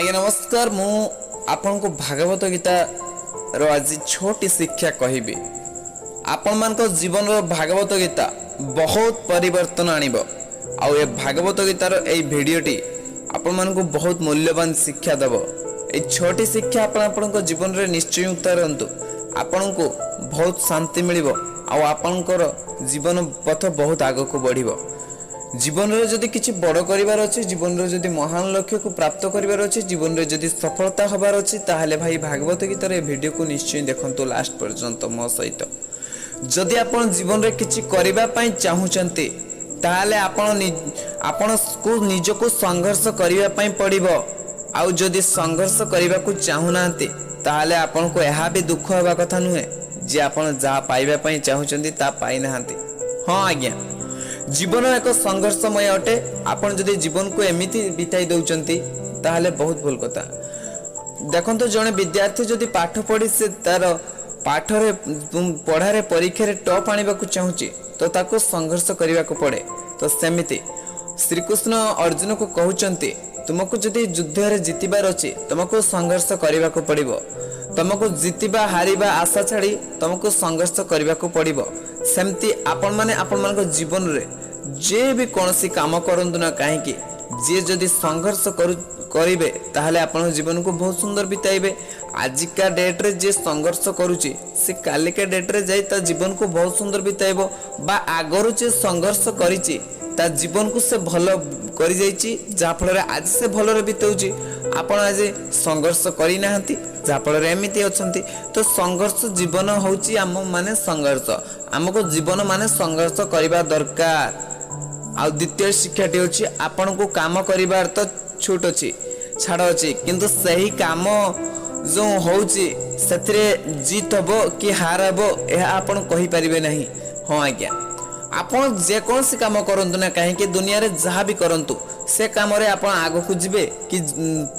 आज्ञा नमस्कार। मु आपन को भागवत गीता रो आज छोटी शिक्षा कहबी। आपण मान को जीवन रो भागवत गीता बहुत परिवर्तन आनिबो। आउ ए भागवत गीतार ए भिडियोटी आपण मान को बहुत मूल्यवान शिक्षा देबो। ए छोटी शिक्षा आपण को जीवन रे निश्चय उतारंतु आपण को बहुत शांति मिलिबो। आउ आपणकर जीवन पथ बहुत आगो को बढ़िबो। जीवन रे जदि किछि बड़ करिवार अछि, जीवन रे जदि महान लक्ष्य को प्राप्त करिवार अछि, जीवन रे जदि सफलता हबार अछि, ताहाले भाई भागवत गीतार ए वीडियो को निश्चय देखंतु लास्ट पर्यंत मो सहित। जदि आपण जीवन रे किछि करिबा पई चाहुचंती ताहाले आपण को निज को संघर्ष करिबा पई पड़िबो। आउ जदि संघर्ष करिबा को चाहुनांती ताहाले आपण को एहा भी दुख होबा कथा नुहे जे आपण जा पाइबा पई चाहुचंती ता पाइ नाहांती। हां आज्ञा, जीवन एक संघर्षमय अटे। आपण जदि जीवन को एमिति बिताई दउचंती ताहाले बहुत भूल कथा। देखंतो जने विद्यार्थी जदि पाठ पढ़ी से तार पाठ रे पढ़ा रे परीक्षा रे टॉप आनिबा को चाहुची तो ताको संघर्ष करिबा को पड़े। तो सेमिति श्री कृष्ण अर्जुन को कहउचंती तुमको जदि युद्ध रे जितिबार अछि तुमको संघर्ष करिबा को पड़िबो। तुमको जितिबा हारिबा आशा छाड़ी तुमको संघर्ष करिबा को पड़िबो। सेमती आपण माने आपण मान को जीवन रे जे भी कोनसी काम करंतु ना काहे कि जे जदि संघर्ष करिवे ताहले आपण जीवन को बहुत सुंदर बिताइबे। आजिका डेट रे जे संघर्ष करूची से कालिका डेट रे जाई ता जीवन को बहुत सुंदर बिताइबो। बा आगरु जे संघर्ष करिची ता जीवन को से भलो करि जाईची, जा फल रे आज से भलो रे बितौची। आपण आज संघर्ष करि नाहंती जा फल रे एमिति अछंती। तो संघर्ष जीवन होची आम माने संघर्ष, हमको जीवन माने संघर्ष करिबा दरकार। आ द्वितीय शिक्षाटी होची आपण को काम करिबार तो छूट अछि छाड़ अछि, किंतु सही काम जो होची सेथरे जीत हबो कि हार हबो एहा आपण कहि परिबे नहीं। हां आज्ञा, आपण जे कोनसी काम करंतु ना काहे कि दुनिया रे जहा भी करंतु से काम रे आपण आगो को जिबे कि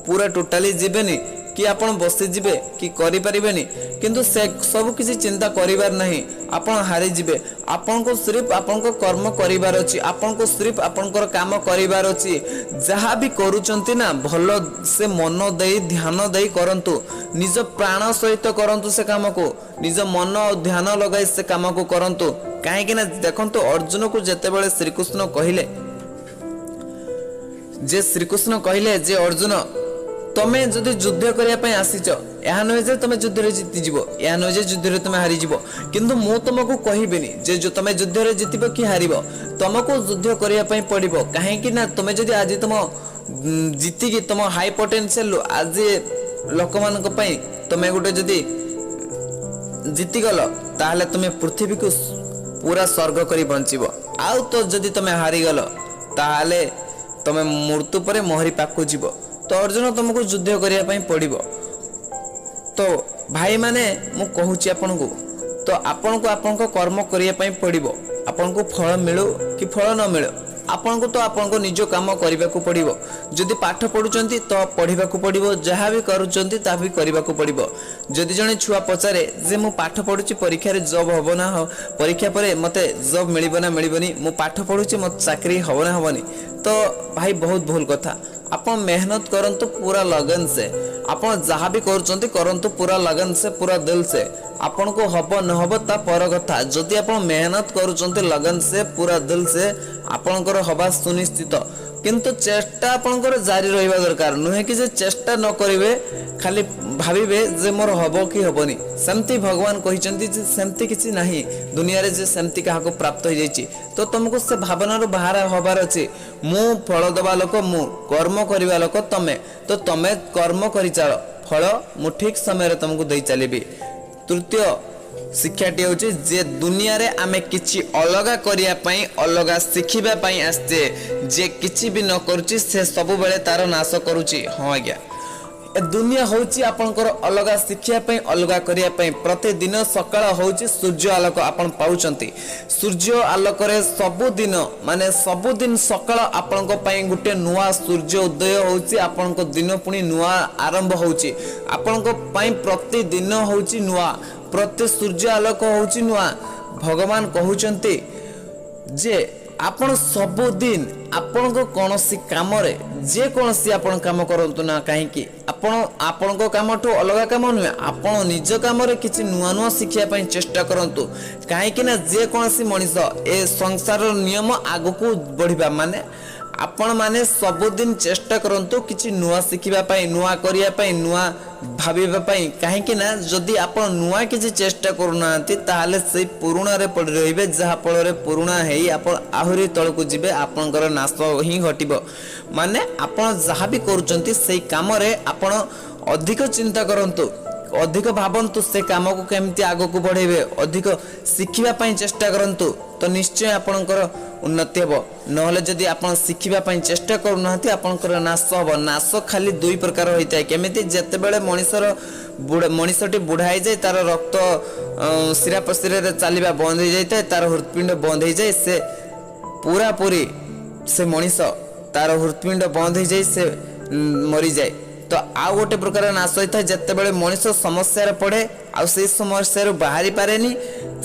पूरा टोटली जिबेनी कि आपण बसी जिबे कि करि परिबेनी, किंतु से सब किसी चिंता करिवार नहीं। आपण हारि जिबे। आपण को सिर्फ आपण को कर्म करिवार अछि, आपण को सिर्फ आपणकर काम करिवार अछि। जहा भी करूचंती ना भलो से मन देई ध्यान देई करंतु, निज प्राण सहित करंतु से काम को, निज मन और ध्यान लगाई से काम को करंतु। काहे कि ना देखंतु अर्जुन को जेतेबेले श्री कृष्ण कहिले जे अर्जुन तमे जदि युद्ध करिया पई आसीच एहा नय जे तमे युद्ध रे जीति जिवो, एहा नय जे युद्ध रे तमे हारि जिवो, किंतु मो तुमको कहिबेनी जे जो तमे युद्ध रे जीतिबो कि हारिबो। तुमको युद्ध करिया पई पड़िबो। काहे कि ना तमे जदि आज तुम जीति कि तुम हाई पोटेंशियल आज लोकमान को पई तमे गुटे जदि जीति गलो ताहले तमे पृथ्वी को पूरा स्वर्ग करी बंचिबो। आउ तो जदि तमे हारि गलो ताहले तमे मृत्यु परे मोहरी पाकु जिवो। तो अर्जुन तुमको युद्ध करिया पई पड़िबो। तो भाई माने मु कहूची आपन को, तो आपन को आपन को कर्म करिया पई पड़िबो। आपन को फल मिलो कि फल न मिलो आपन को तो आपन को निजो काम करिबा को पड़िबो। जदि पाठ पढुचंती तो पढिबा को पड़िबो, जहा भी करूचंती ता भी करिबा को पड़िबो। जदि जने छुआ पचारे जे मु पाठ पढुची परीक्षा रे जॉब होबो ना हो, परीक्षा परे मते जॉब मिलिबो ना मिलिबोनी, मु पाठ पढुची मते चाकरी होबो ना होबोनी, तो भाई बहुत भूल कथा। आपण मेहनत करंतु पूरा लगन से, आपण जहा भी करूचंती करंतु पूरा लगन से पूरा दिल से। आपण को हबो न हबो ता पर कथा। जदि आपण मेहनत करूचंती लगन से पूरा दिल से आपणकर हबा सुनिश्चित, किंतु चेष्टा आपणकर जारी रहिबा दरकार। नुहे कि जे चेष्टा न करिवे खाली भाबिबे जे मोर हबो कि हबोनी। सेमती भगवान कहिचंती जे सेमती किछि नाही दुनिया रे जे सेमती काहा को प्राप्त हो जाईची। तो तुमको से भावना रो बाहर हबार अछि। मु फल दबा लोक, मु कर्म करिबा लोक तमे, तो तमे कर्म करि चाल, फल मु ठीक समय रे तुमको देई चलेबी। तृतीय शिक्षाटी होची जे दुनिया रे आमे किछि अलगा करिया पई अलगा सिखिबा पई आस्ते, जे किछि भी न करूची से सब बेले तार नाश करूची। हां आज्ञा, ए दुनिया होची आपनकर अलगा शिक्षा पई अलगा करिया पई। प्रतिदिन सकाळ होची सूर्य आलोक आपण पाउचंती। सूर्य आलोक रे सब दिन माने सब दिन सकाळ आपनको पई गुटे नुवा सूर्य उदय होची, आपनको दिन पुनी नुवा आरंभ होची। आपनको पई प्रतिदिन होची नुवा, प्रति सूर्य आलोक होची नुवा। भगवान कहउचंती जे ଆପଣ ସବୁଦିନ ଆପଣଙ୍କ କୌଣସି କାମରେ ଯେକୌଣସି ଆପଣ କାମ କରନ୍ତୁ ନା କାହିଁକି ଆପଣଙ୍କ କାମଠୁ ଅଲଗା କାମ ନୁହେଁ, ଆପଣ ନିଜ କାମରେ କିଛି ନୂଆ ନୂଆ ଶିଖିବା ପାଇଁ ଚେଷ୍ଟା କରନ୍ତୁ। କାହିଁକି ନା ଯେକୌଣସି ମଣିଷ ଏ ସଂସାରର ନିୟମ ଆଗକୁ ବଢ଼ିବା ମାନେ ଆପଣମାନେ ସବୁଦିନ ଚେଷ୍ଟା କରନ୍ତୁ କିଛି ନୂଆ ଶିଖିବା ପାଇଁ, ନୂଆ କରିବା ପାଇଁ, ନୂଆ ଭାବିବା ପାଇଁ। କାହିଁକି ନା ଯଦି ଆପଣ ନୂଆ କିଛି ଚେଷ୍ଟା କରୁନାହାନ୍ତି ତାହେଲେ ସେଇ ପୁରୁଣାରେ ପଡ଼ି ରହିବେ, ଯାହାଫଳରେ ପୁରୁଣା ହେଇ ଆପଣ ଆହୁରି ତଳକୁ ଯିବେ, ଆପଣଙ୍କର ନାଶ ହିଁ ଘଟିବ। ମାନେ ଆପଣ ଯାହା ବି କରୁଛନ୍ତି ସେଇ କାମରେ ଆପଣ ଅଧିକ ଚିନ୍ତା କରନ୍ତୁ, ଅଧିକ ଭାବନ୍ତୁ ସେ କାମକୁ କେମିତି ଆଗକୁ ବଢ଼େଇବେ, ଅଧିକ ଶିଖିବା ପାଇଁ ଚେଷ୍ଟା କରନ୍ତୁ, ତ ନିଶ୍ଚୟ ଆପଣଙ୍କର ଉନ୍ନତି ହେବ। ନହେଲେ ଯଦି ଆପଣ ଶିଖିବା ପାଇଁ ଚେଷ୍ଟା କରୁନାହାନ୍ତି ଆପଣଙ୍କର ନାଶ ହେବ। ନାଶ ଖାଲି ଦୁଇ ପ୍ରକାର ହୋଇଥାଏ। କେମିତି? ଯେତେବେଳେ ମଣିଷଟି ବୁଢ଼ା ହେଇଯାଏ, ତାର ରକ୍ତ ଶିରା ପ୍ରଶିରାରେ ଚାଲିବା ବନ୍ଦ ହୋଇଯାଇଥାଏ, ତାର ହୃତ୍ପିଣ୍ଡ ବନ୍ଦ ହୋଇଯାଏ, ସେ ପୁରାପୁରି ସେ ମଣିଷ ତାର ହୃତ୍ପିଣ୍ଡ ବନ୍ଦ ହୋଇଯାଏ, ସେ ମରିଯାଏ। ତ ଆଉ ଗୋଟେ ପ୍ରକାର ନାଶ ହୋଇଥାଏ ଯେତେବେଳେ ମଣିଷ ସମସ୍ୟାରେ ପଡ଼େ, ଆଉ ସେଇ ସମସ୍ୟାରୁ ବାହାରି ପାରେନି,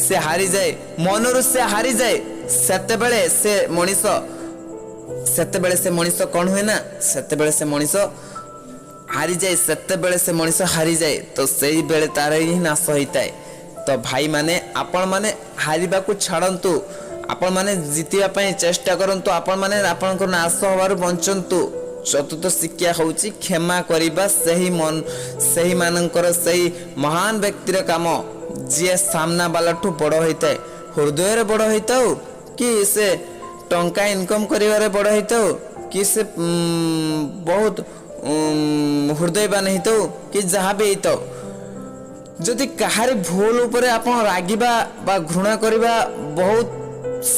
ସେ ହାରିଯାଏ, ମନରୁ ସେ ହାରିଯାଏ। ସେତେବେଳେ ସେ ମଣିଷ କ'ଣ ହୁଏ ନା, ସେତେବେଳେ ସେ ମଣିଷ ହାରିଯାଏ। ତ ସେଇବେଳେ ତାର ହିଁ ନାଶ ହୋଇଥାଏ। ତ ଭାଇମାନେ, ଆପଣମାନେ ହାରିବାକୁ ଛାଡ଼ନ୍ତୁ, ଆପଣମାନେ ଜିତିବା ପାଇଁ ଚେଷ୍ଟା କରନ୍ତୁ, ଆପଣମାନେ ଆପଣଙ୍କ ନାଶ ହେବାରୁ ବଞ୍ଚନ୍ତୁ। ଚତୁର୍ଥ ଶିକ୍ଷା ହେଉଛି କ୍ଷମା କରିବା। ସେହିମାନଙ୍କର ସେଇ ମହାନ ବ୍ୟକ୍ତିର କାମ ଯିଏ ସାମ୍ନା ବାଲାଠୁ ବଡ଼ ହୋଇଥାଏ, ହୃଦୟରେ ବଡ଼ ହୋଇଥାଉ କି ସେ ଟଙ୍କା ଇନକମ୍ କରିବାରେ ବଡ଼ ହୋଇଥାଉ, କି ସେ ବହୁତ ହୃଦୟବାନ ହେଇଥାଉ, କି ଯାହା ବି ହେଇଥାଉ, ଯଦି କାହାରି ଭୁଲ ଉପରେ ଆପଣ ରାଗିବା ବା ଘୃଣା କରିବା ବହୁତ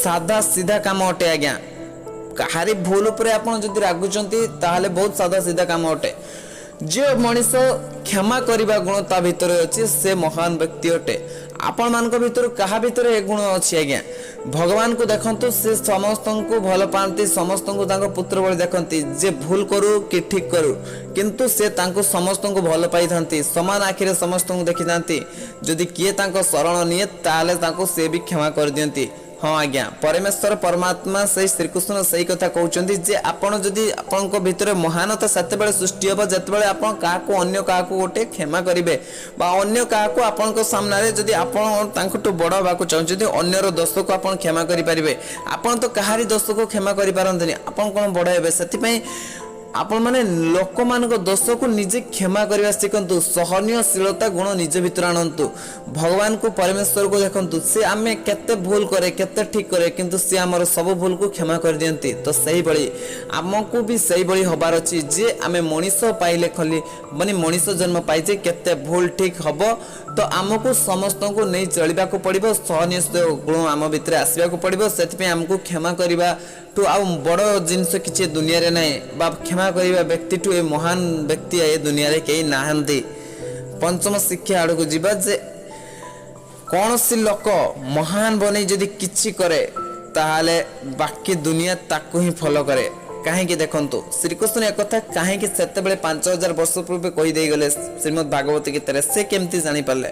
ସାଧା ସିଧା କାମ ଅଟେ ଆଜ୍ଞା। କାହାରି ଭୁଲ ଉପରେ ଆପଣ ଯଦି ରାଗୁଛନ୍ତି ତାହେଲେ ବହୁତ ସାଧା ସିଧା କାମ ଅଟେ। ଯେ ମଣିଷ କ୍ଷମା କରିବା ଗୁଣ ତା ଭିତରେ ଅଛି ସେ ମହାନ ବ୍ୟକ୍ତି ଅଟେ। ଆପଣମାନଙ୍କ ଭିତରୁ କାହା ଭିତରେ ଏ ଗୁଣ ଅଛି ଆଜ୍ଞା? ଭଗବାନଙ୍କୁ ଦେଖନ୍ତୁ, ସେ ସମସ୍ତଙ୍କୁ ଭଲ ପାଆନ୍ତି, ସମସ୍ତଙ୍କୁ ତାଙ୍କ ପୁତ୍ର ଭଳି ଦେଖନ୍ତି, ଯେ ଭୁଲ କରୁ କି ଠିକ୍ କରୁ, କିନ୍ତୁ ସେ ତାଙ୍କୁ ସମସ୍ତଙ୍କୁ ଭଲ ପାଇଥାନ୍ତି, ସମାନ ଆଖିରେ ସମସ୍ତଙ୍କୁ ଦେଖିଥାନ୍ତି। ଯଦି କିଏ ତାଙ୍କ ଶରଣ ନିଏ ତାହେଲେ ତାଙ୍କୁ ସେ ବି କ୍ଷମା କରିଦିଅନ୍ତି। ହଁ ଆଜ୍ଞା, ପରମେଶ୍ୱର ପରମାତ୍ମା ସେଇ ଶ୍ରୀକୃଷ୍ଣ ସେଇ କଥା କହୁଛନ୍ତି ଯେ ଆପଣ ଯଦି ଆପଣଙ୍କ ଭିତରେ ମହାନତା ସେତେବେଳେ ସୃଷ୍ଟି ହେବ ଯେତେବେଳେ ଆପଣ ଅନ୍ୟ କାହାକୁ ଗୋଟେ କ୍ଷମା କରିବେ, ବା ଅନ୍ୟ କାହାକୁ ଆପଣଙ୍କ ସାମ୍ନାରେ ଯଦି ଆପଣ ତାଙ୍କଠୁ ବଡ଼ ହେବାକୁ ଚାହୁଁଛନ୍ତି, ଅନ୍ୟର ଦୋଷକୁ ଆପଣ କ୍ଷମା କରିପାରିବେ। ଆପଣ ତ କାହାରି ଦୋଷକୁ କ୍ଷମା କରିପାରନ୍ତିନି, ଆପଣ କ'ଣ ବଡ଼ ହେବେ? ସେଥିପାଇଁ ଆପଣମାନେ ଲୋକମାନଙ୍କ ଦୋଷକୁ ନିଜେ କ୍ଷମା କରିବା ଶିଖନ୍ତୁ, ସହନଶୀଳତା ଗୁଣ ନିଜ ଭିତରେ ଆଣନ୍ତୁ। ଭଗବାନଙ୍କୁ ପରମେଶ୍ୱରକୁ ଦେଖନ୍ତୁ, ସେ ଆମେ କେତେ ଭୁଲ କରେ, କେତେ ଠିକ୍ କରେ, କିନ୍ତୁ ସେ ଆମର ସବୁ ଭୁଲକୁ କ୍ଷମା କରିଦିଅନ୍ତି। ତ ସେଇଭଳି ଆମକୁ ବି ସେଇଭଳି ହେବାର ଅଛି ଯେ ଆମେ ମଣିଷ ପାଇଲେ ମଣିଷ ଜନ୍ମ ପାଇଛେ, କେତେ ଭୁଲ ଠିକ୍ ହେବ, ତ ଆମକୁ ସମସ୍ତଙ୍କୁ ନେଇ ଚଳିବାକୁ ପଡ଼ିବ, ସହନଶୀଳ ଗୁଣ ଆମ ଭିତରେ ଆସିବାକୁ ପଡ଼ିବ। ସେଥିପାଇଁ ଆମକୁ କ୍ଷମା କରିବାଠୁ ଆଉ ବଡ଼ ଜିନିଷ କିଛି ଦୁନିଆରେ ନାହିଁ, ବା କ୍ଷମା କରିବା ବ୍ୟକ୍ତିଠୁ ଏ ମହାନ ବ୍ୟକ୍ତି ଏ ଦୁନିଆରେ କେହି ନାହାନ୍ତି। ପଞ୍ଚମ ଶିକ୍ଷା ଆଡ଼କୁ ଯିବା ଯେ କୌଣସି ଲୋକ ମହାନ ବନେଇ ଯଦି କିଛି କରେ ତାହେଲେ ବାକି ଦୁନିଆ ତାକୁ ହିଁ ଫଲୋ କରେ। କାହିଁକି? ଦେଖନ୍ତୁ, ଶ୍ରୀକୃଷ୍ଣ ଏକଥା କାହିଁକି ସେତେବେଳେ 5000 ବର୍ଷ ପୂର୍ବେ କହିଦେଇଗଲେ ଶ୍ରୀମଦ୍ ଭାଗବତ ଗୀତାରେ, ସେ କେମିତି ଜାଣିପାରିଲେ?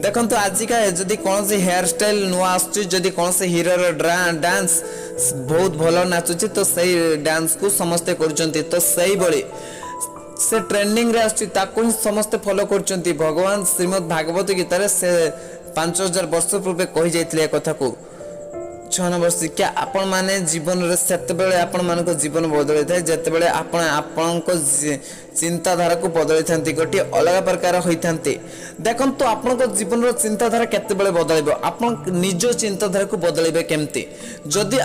ଦେଖନ୍ତୁ, ଆଜିକା ଯଦି କୌଣସି ହେୟାର ଷ୍ଟାଇଲ ନୂଆ ଆସୁଛି, ଯଦି କୌଣସି ହିରୋର ଡ୍ୟାନ୍ସ ବହୁତ ଭଲ ନାଚୁଛି, ତ ସେଇ ଡ୍ୟାନ୍ସକୁ ସମସ୍ତେ କରୁଛନ୍ତି, ତ ସେଇଭଳି ସେ ଟ୍ରେଣ୍ଡିଂରେ ଆସୁଛି, ତାକୁ ହିଁ ସମସ୍ତେ ଫଲୋ କରୁଛନ୍ତି। ଭଗବାନ ଶ୍ରୀମଦ୍ ଭାଗବତ ଗୀତାରେ ସେ 5000 ବର୍ଷ ପୂର୍ବେ କହିଯାଇଥିଲେ ଏ କଥାକୁ। 6 ନମ୍ବର ଶିକ୍ଷା, ଆପଣମାନେ ଜୀବନରେ ସେତେବେଳେ ଆପଣମାନଙ୍କ ଜୀବନ ବଦଳିଥାଏ ଯେତେବେଳେ ଆପଣ ଆପଣଙ୍କ ଚିନ୍ତାଧାରାକୁ ବଦଳିଥାନ୍ତି, ଗୋଟିଏ ଅଲଗା ପ୍ରକାର ହୋଇଥାନ୍ତି। ଦେଖନ୍ତୁ, ଆପଣଙ୍କ ଜୀବନର ଚିନ୍ତାଧାରା କେତେବେଳେ ବଦଳିବ? ଆପଣ ନିଜ ଚିନ୍ତାଧାରାକୁ ବଦଳିବେ କେମିତି? ଯଦି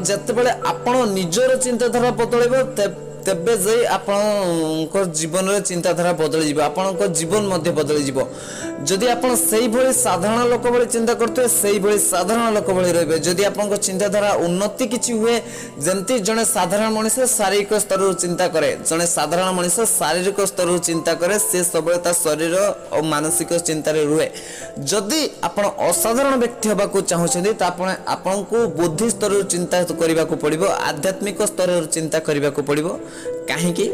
ଯେତେବେଳେ ଆପଣ ନିଜର ଚିନ୍ତାଧାରା ବଦଳିବ ତେବେ ଯାଇ ଆପଣଙ୍କ ଜୀବନର ଚିନ୍ତାଧାରା ବଦଳିଯିବ, ଆପଣଙ୍କ ଜୀବନ ମଧ୍ୟ ବଦଳିଯିବ। ଯଦି ଆପଣ ସେଇଭଳି ସାଧାରଣ ଲୋକ ଭଳି ଚିନ୍ତା କରୁଥିବେ, ସେଇଭଳି ସାଧାରଣ ଲୋକ ଭଳି ରହିବେ। ଯଦି ଆପଣଙ୍କ ଚିନ୍ତାଧାରା ଉନ୍ନତି କିଛି ହୁଏ, ଯେମିତି ଜଣେ ସାଧାରଣ ମଣିଷ ଶାରୀରିକ ସ୍ତରରୁ ଚିନ୍ତା କରେ, ଜଣେ ସାଧାରଣ ମଣିଷ ଶାରୀରିକ ସ୍ତରରୁ ଚିନ୍ତା କରେ, ସେ ସବୁବେଳେ ତା ଶରୀର ଓ ମାନସିକ ଚିନ୍ତାରେ ରୁହେ। ଯଦି ଆପଣ ଅସାଧାରଣ ବ୍ୟକ୍ତି ହେବାକୁ ଚାହୁଁଛନ୍ତି ତ ଆପଣଙ୍କୁ ବୁଦ୍ଧି ସ୍ତରରୁ ଚିନ୍ତା କରିବାକୁ ପଡ଼ିବ, ଆଧ୍ୟାତ୍ମିକ ସ୍ତରରୁ ଚିନ୍ତା କରିବାକୁ ପଡ଼ିବ। କାହିଁକି?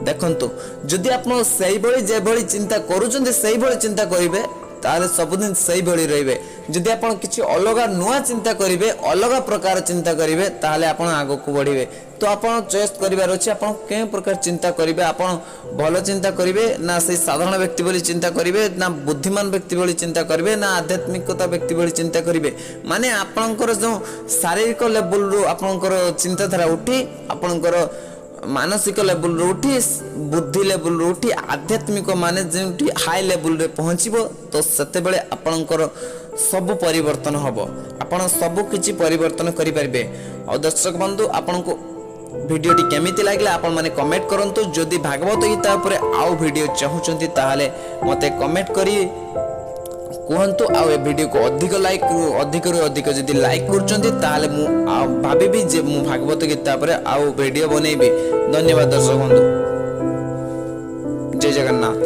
ଦେଖନ୍ତୁ, ଯଦି ଆପଣ ସେଇଭଳି ଯେଭଳି ଚିନ୍ତା କରୁଛନ୍ତି ସେଇଭଳି ଚିନ୍ତା କରିବେ ତାହେଲେ ସବୁଦିନ ସେଇଭଳି ରହିବେ। जदि आपण किछि अलगा नुआ चिंता करिवे अलगा प्रकार चिंता करिवे ताहले आपण आगो को बढ़िबे। तो आपण चॉइस करिवार अछि आपण के प्रकार चिंता करिवे आपण भलो चिंता करिवे ना से साधारण व्यक्ति बोली चिंता करिवे ना बुद्धिमान व्यक्ति बोली चिंता करिवे ना आध्यात्मिकता व्यक्ति बोली चिंता करिवे माने आपणकर जो शारीरिक लेवल रो आपणकर चिंताधारा उठी आपणकर मानसिक लेवल रो उठी बुद्धि लेवल रो उठी आध्यात्मिक माने जेउठी हाई लेवल रे पहुंचीबो तो सेते बेले आपणकर सब परिवर्तन हबो आपण सब किछि परिवर्तन करि परिबे। और दर्शक बंधु आपनको भिडियोटी केमिति लागला आपण माने कमेंट करंतु जदि भागवत गीता ऊपर आउ भिडियो चाहुचंती ताहाले मते कमेंट करी कहतु आ वीडियो को अधिक लाइक अधिक जदि लाइक करछंती ताहाले मु भाबिबी जे मु भागवत गीता पर आउ वीडियो बनेबी। धन्यवाद दर्शक बंधु, जय जगन्नाथ।